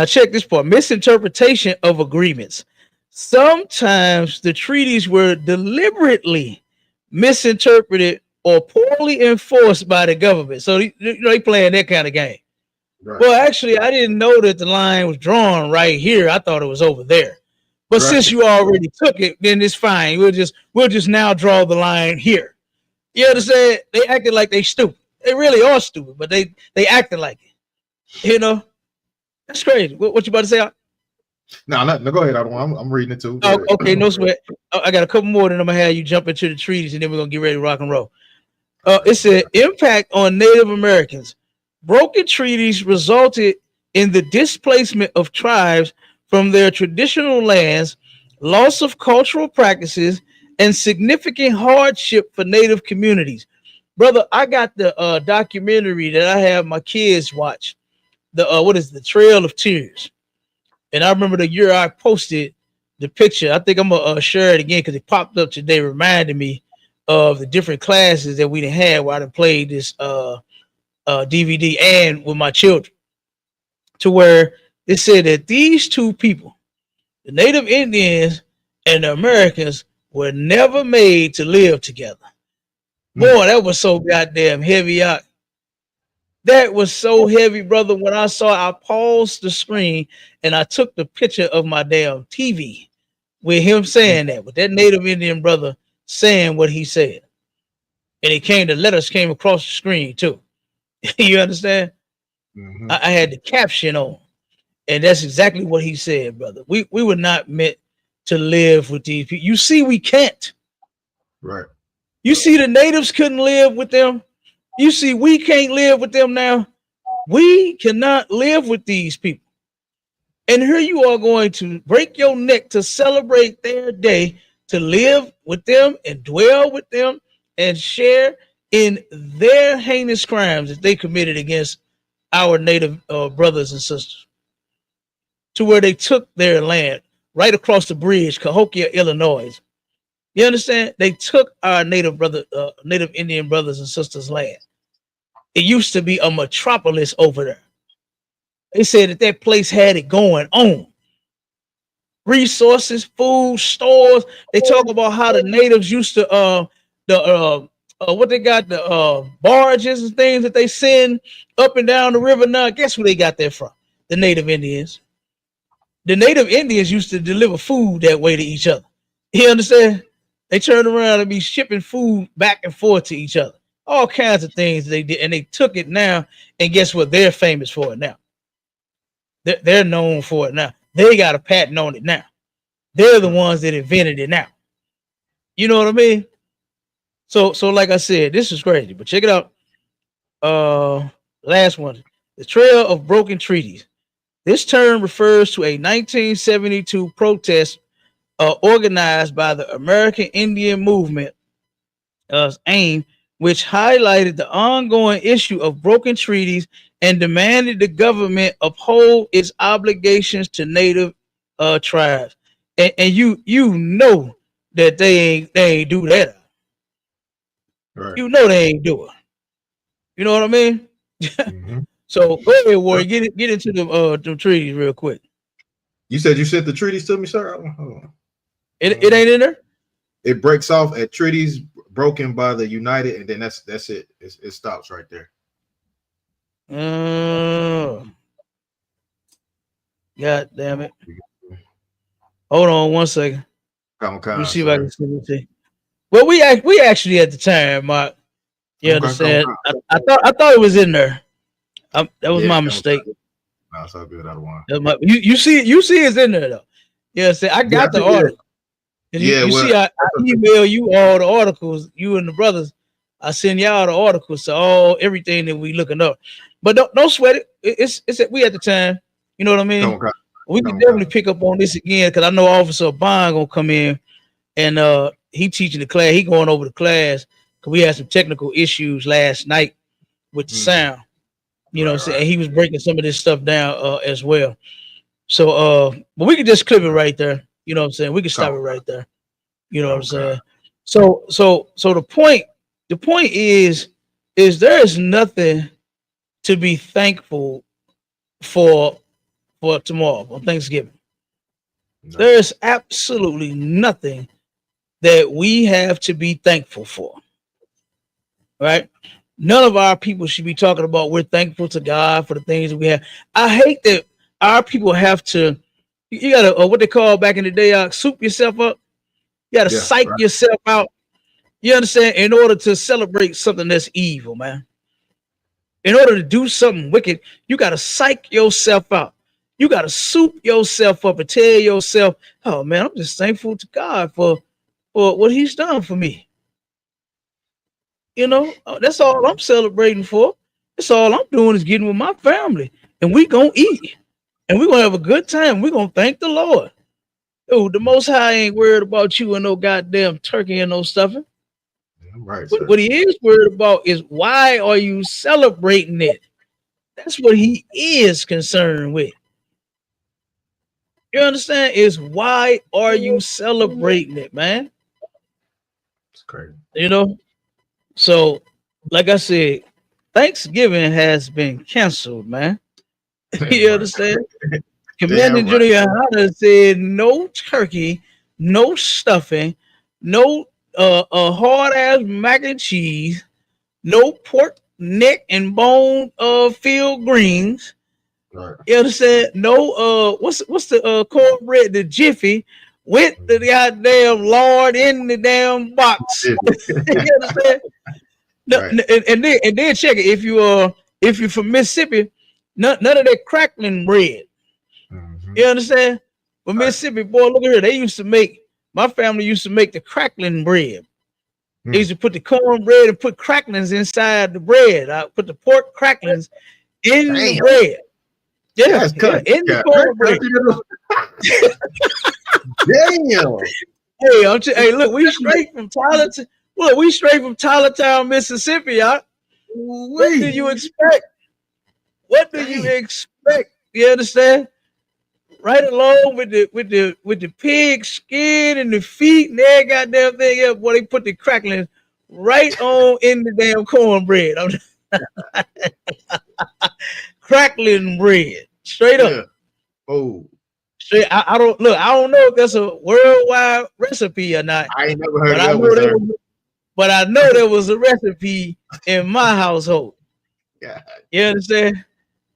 check this part. Misinterpretation of agreements. Sometimes the treaties were deliberately misinterpreted or poorly enforced by the government. So they playing that kind of game. Right. Well, actually, I didn't know that the line was drawn right here. I thought it was over there. But since you already took it, then it's fine. We'll just now draw the line here. You understand? They acted like they stupid. They really are stupid, but they acted like it. You know, that's crazy. What you about to say? No, go ahead. I'm reading it too. Oh, okay, no sweat. I got a couple more, then I'm gonna have you jump into the treaties, and then we're gonna get ready to rock and roll. It said impact on Native Americans. Broken treaties resulted in the displacement of tribes from their traditional lands, loss of cultural practices, and significant hardship for Native communities. Brother, I got the documentary that I have my kids watch. The Trail of Tears. And I remember the year I posted the picture. I think I'm gonna share it again because it popped up today, reminding me of the different classes that we had while I played this DVD and with my children. To where it said that these two people, the Native Indians and the Americans, were never made to live together. Boy, that was so goddamn heavy out. That was so heavy, brother. When I paused the screen and I took the picture of my damn TV with him saying that, with that Native Indian brother saying what he said. And the letters came across the screen too. You understand? Mm-hmm. I had the caption on. And that's exactly what he said, brother. We were not meant to live with these people. You see, we can't. Right. You see, the natives couldn't live with them. You see, we can't live with them now. We cannot live with these people. And here you are going to break your neck to celebrate their day, to live with them and dwell with them and share in their heinous crimes that they committed against our native brothers and sisters. To where they took their land right across the bridge, Cahokia, Illinois. You understand? They took our Native Indian brothers and sisters' land. It used to be a metropolis over there. They said that place had it going on. Resources, food, stores. They talk about how the natives used to what they got, the barges and things that they send up and down the river. Now, guess where they got that from? The Native Indians. The Native Indians used to deliver food that way to each other. You understand? They turned around and be shipping food back and forth to each other. All kinds of things they did, and they took it now. And guess what? They're famous for it now. They're known for it now. They got a patent on it now. They're the ones that invented it now. You know what I mean? So like I said, this is crazy. But check it out. Last one. The Trail of Broken Treaties. This term refers to a 1972 protest organized by the American Indian Movement, AIM, which highlighted the ongoing issue of broken treaties and demanded the government uphold its obligations to Native tribes. And you know that they ain't do that. Right. You know they ain't do it. You know what I mean? Mm-hmm. So go ahead, Warrior. Get into the treaties real quick. You said you sent the treaties to me, sir? Hold on. It ain't in there? It breaks off at treaties broken by the United, and then that's it. It stops right there. God damn it. Hold on 1 second. Let me see if I can see it. Well, we actually at the time, Mark. You understand? I thought it was in there. That was my mistake. No, it's all good. I don't want. You see it's in there though. Yeah, I got the article. And you see, I email you all the articles, you and the brothers. I send y'all the articles to everything that we looking up. But don't sweat it. It's we at the time. You know what I mean? We can definitely pick up on this again because I know Officer Bond gonna come in and he teaching the class. He going over the class because we had some technical issues last night with the sound. You know what I'm saying? He was breaking some of this stuff down as well. So but we can just clip it right there. You know what I'm saying? We can stop it right there. You know what I'm saying? So the point is there is nothing to be thankful for tomorrow on Thanksgiving. No. There is absolutely nothing that we have to be thankful for. Right? None of our people should be talking about we're thankful to God for the things that we have. I hate that our people have to. You gotta what they call back in the day, soup yourself up. You gotta psych yourself out. You understand? In order to celebrate something that's evil, man. In order to do something wicked, you gotta psych yourself out. You gotta soup yourself up and tell yourself, "Oh man, I'm just thankful to God for what He's done for me." You know, that's all I'm celebrating for. That's all I'm doing is getting with my family, and we gonna eat, and we gonna have a good time. We gonna thank the Lord. Oh, the Most High ain't worried about you and no goddamn turkey and no stuffing. Right. What He is worried about is why are you celebrating it? That's what He is concerned with. You understand? Is why are you celebrating it, man? It's crazy. You know. So, like I said, Thanksgiving has been canceled, man. You understand? Commander General YAHANNA said no turkey, no stuffing, no hard ass mac and cheese, no pork neck and bone field greens. Right. You understand? No what's the cornbread, the Jiffy with the goddamn lard in the damn box. You understand? No, right. and then check it. If you're from Mississippi, none of that crackling bread. Mm-hmm. You understand? But Mississippi, boy, look at here. My family used to make the crackling bread. They used to put the cornbread and put cracklings inside the bread. I put the pork cracklings in the bread. Yeah, in the cornbread. Damn. Hey, look, we straight from Tyler. Look, we straight from Tylertown, Mississippi, y'all. What do you expect? What do you expect? You understand? Right along with the pig skin and the feet and that goddamn thing. Yeah, boy, they put the crackling right on in the damn cornbread. Crackling bread, straight up. Yeah. Oh. I don't know if that's a worldwide recipe or not. I ain't never heard of that. But I know there was a recipe in my household. God. You understand?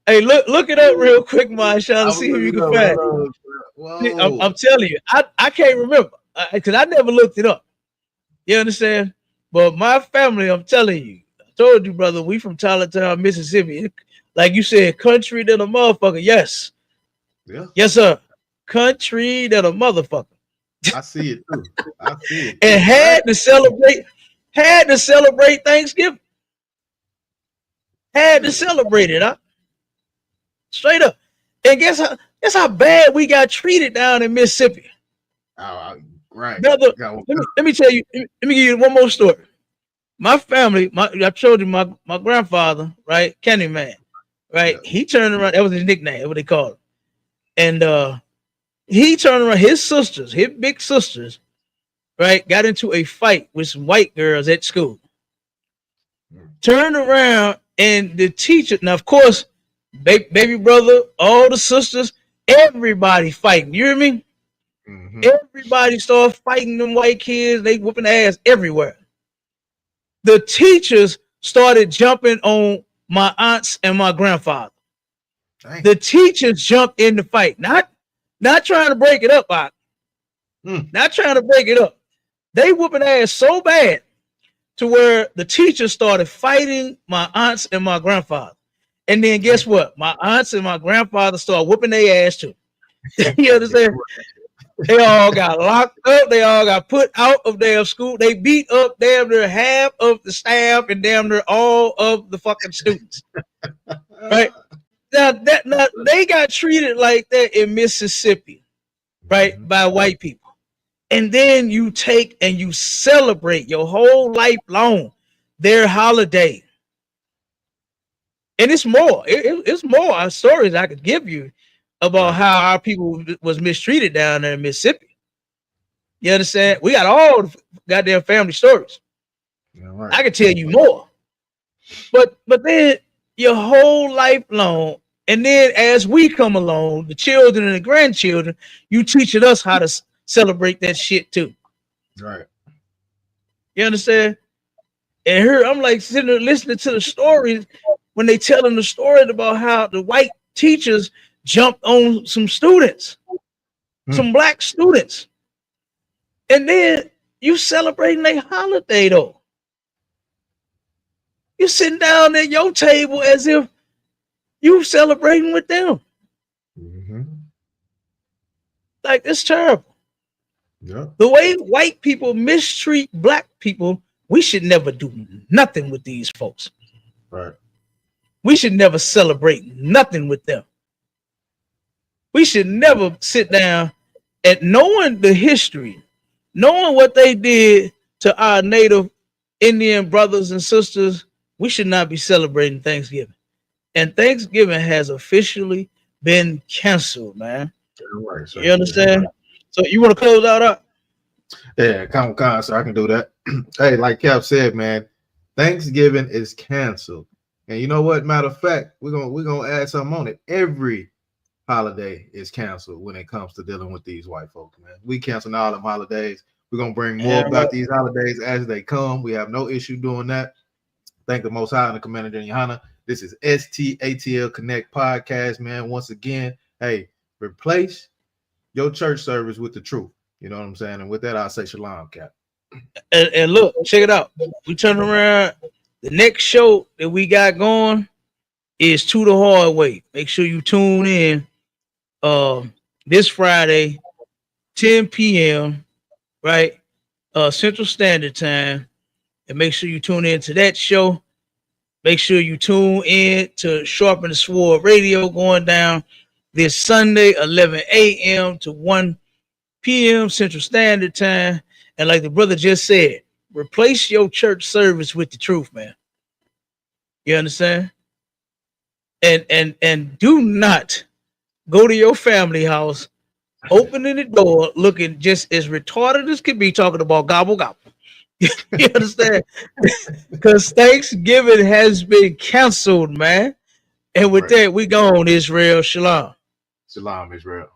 Hey, look it up real quick, Marshawn, to see if you can find it. I'm telling you, I can't remember because I never looked it up. You understand? But my family, I'm telling you, I told you, brother, we from Tylertown, Mississippi. Like you said, country than a motherfucker. Yes. Yeah. Yes, sir. Country than a motherfucker. I see it too. I see it. And had to celebrate Thanksgiving. Had to celebrate it, huh? Straight up. And guess how bad we got treated down in Mississippi. Right. Brother, let me tell you, let me give you one more story. My family, I told you my grandfather, right, Candyman, right? Yeah. He turned around, that was his nickname, what they called him. And he turned around, his big sisters, right, got into a fight with some white girls at school. Turned around, and the teacher, now of course, baby brother, all the sisters, everybody fighting. You hear me? Mm-hmm. Everybody started fighting them white kids. They whooping ass everywhere. The teachers started jumping on my aunts and my grandfather. Dang. The teachers jumped in the fight, not trying to break it up, not trying to break it up. They whooping ass so bad to where the teachers started fighting my aunts and my grandfather. And then guess what? My aunts and my grandfather started whooping their ass too. You understand? They all got locked up. They all got put out of their school. They beat up damn near half of the staff and damn near all of the fucking students. Right? Now they got treated like that in Mississippi, right? Mm-hmm. By white people. And then you take and you celebrate your whole life long their holiday. And it's more. It's more stories I could give you about how our people was mistreated down there in Mississippi. You understand? We got all the goddamn family stories. Right. I could tell you more. But then your whole life long, and then as we come along, the children and the grandchildren, you teaching us how to celebrate that shit too. Right. You understand? And here I'm like sitting there listening to the stories when they telling the story about how the white teachers jumped on some students, some black students. And then you celebrating their holiday though. You sitting down at your table as if you celebrating with them. Mm-hmm. Like, it's terrible. Yeah. The way white people mistreat black people, we should never do nothing with these folks. Right. We should never celebrate nothing with them. We should never sit down and knowing the history, knowing what they did to our native Indian brothers and sisters, we should not be celebrating Thanksgiving. And Thanksgiving has officially been canceled, man. Right, so, you understand? So you want to close out? Yeah, come on, so I can do that. Hey, like Cap said, man, Thanksgiving is canceled. And you know what? Matter of fact, we're gonna add something on it. Every holiday is canceled when it comes to dealing with these white folks, man. We canceling all them holidays. We're gonna bring more about these holidays as they come. We have no issue doing that. Thank the Most High and the Commander in YAHANNA. This is STATL Connect Podcast, man. Once again, hey, replace your church service with the truth. You know what I'm saying? And with that, I'll say shalom, Cap. And look, check it out. We turn around. The next show that we got going is To the Hard Way. Make sure you tune in this Friday, 10 p.m., right? Central Standard Time. And make sure you tune in to that show. Make sure you tune in to Sharpen the Sword Radio going down this Sunday, 11 a.m. to 1 p.m. Central Standard Time. And like the brother just said, replace your church service with the truth, man. You understand? And do not go to your family house, opening the door, looking just as retarded as could be, talking about gobble gobble. You understand? Because Thanksgiving has been canceled, man. And with that, we gone, Israel. Shalom. Shalom, Israel.